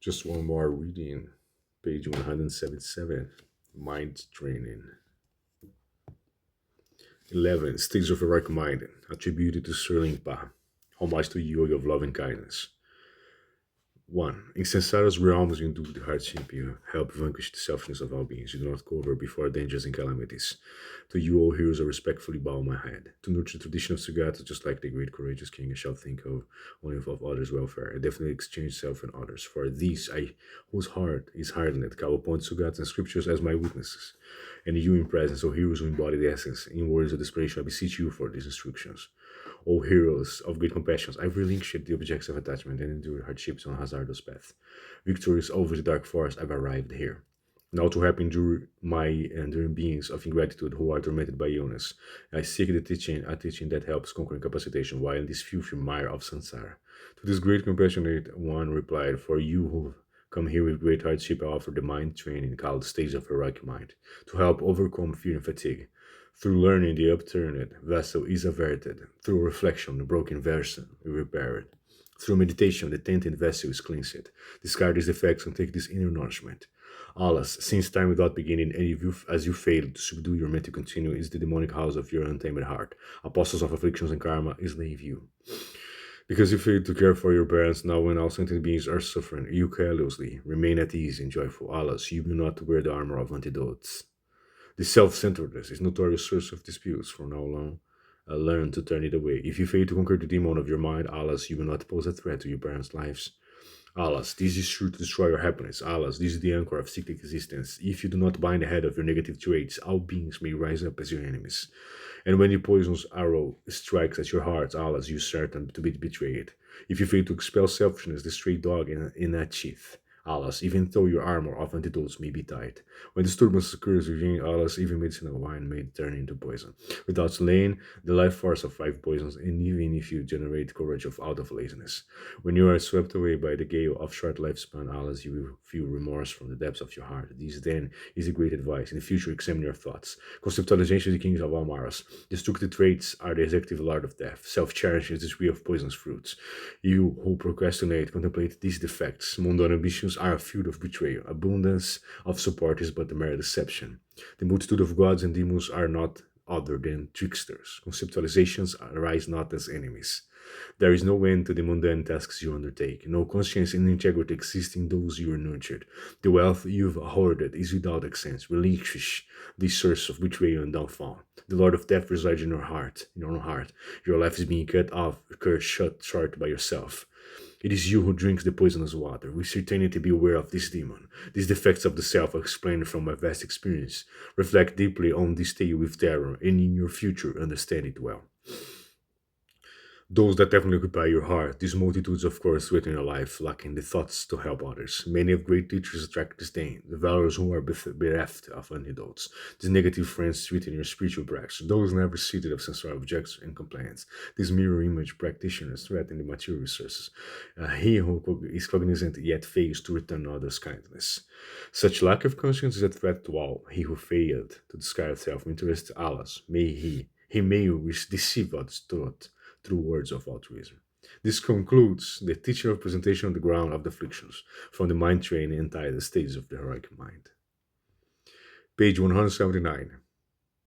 Just one more reading. Page 177. Mind training. 11. States of heroic mind. Attributed to Sri Limpa. Homage to yoga of loving kindness. 1. In Sansara's realms, you endure the hardship, you help vanquish the selfishness of all beings. You do not cower before dangers and calamities. To you, all heroes, I respectfully bow my head. To nurture the tradition of Sugata, just like the great courageous king, I shall think of only of others' welfare. I definitely exchange self and others. For these, I whose heart is hardened, call upon Sugata and scriptures as my witnesses. And you in presence, O heroes who embody the essence, in words of desperation, I beseech you for these instructions. O heroes of great compassion, I relinquished the objects of attachment and endured hardships on a hazardous path. Victorious over the dark forest, I've arrived here. Now to help endure my enduring beings of ingratitude who are tormented by illness, I seek the teaching, a teaching that helps conquer incapacitation while in this filthy mire of samsara. To this great compassionate one replied, for you who come here with great hardship, I offer the mind training called Stage of Heroic Mind, to help overcome fear and fatigue. Through learning, the upturned vessel is averted. Through reflection, the broken vessel is repaired. Through meditation, the tainted vessel is cleansed. Discard these defects and take this inner nourishment. Alas, since time without beginning, and as you failed to subdue your mental continue, is the demonic house of your untamed heart. Apostles of afflictions and karma enslave you. Because you failed to care for your parents, now when all sentient beings are suffering, you carelessly remain at ease and joyful. Alas, you do not wear the armor of antidotes. The self-centeredness is notorious source of disputes. From now on, learn to turn it away. If you fail to conquer the demon of your mind, alas, you will not pose a threat to your parents' lives. Alas, this is sure to destroy your happiness. Alas, this is the anchor of cyclic existence. If you do not bind the head of your negative traits, all beings may rise up as your enemies. And when the poison's arrow strikes at your heart, alas, you certain to be betrayed. If you fail to expel selfishness, the stray dog in that sheath, alas, even though your armor of antidotes may be tight. When disturbance occurs within, alas, even medicinal wine may turn into poison. Without slaying the life force of five poisons, and even if you generate courage out of laziness. When you are swept away by the gale of short lifespan, alas, you will feel remorse from the depths of your heart. This then is a great advice. In the future, examine your thoughts. Conceptualization is the king of all maras. Destructive traits are the executive lord of death. Self-charity is the tree of poisonous fruits. You who procrastinate, contemplate these defects. Mundane ambitions are a field of betrayal. Abundance of support is but the mere deception. The multitude of gods and demons are not other than tricksters. Conceptualizations arise not as enemies. There is no end to the mundane tasks you undertake. No conscience and integrity exist in those you are nurtured. The wealth you've hoarded is without excess. Relinquish this source of betrayal and downfall. The Lord of Death resides in your heart. In your own heart, your life is being cut off, cut short by yourself. It is you who drinks the poisonous water. With certainty be aware of this demon. These defects of the self are explained from my vast experience. Reflect deeply on this tale with terror, and in your future understand it well. Those that definitely occupy your heart, these multitudes, of course, within your life, lacking the thoughts to help others. Many of great teachers attract disdain, the valorous who are bereft of antidotes. These negative friends treating your spiritual practice, those never seated of sensory objects and complaints. These mirror image practitioners threaten the material resources. He who is cognizant yet fails to return others' kindness. Such lack of conscience is a threat to all. He who failed to discard self-interest, alas, he may deceive others through words of altruism. This concludes the teaching of presentation on the ground of the afflictions from the mind training entitled Stages of the Heroic Mind. Page 179.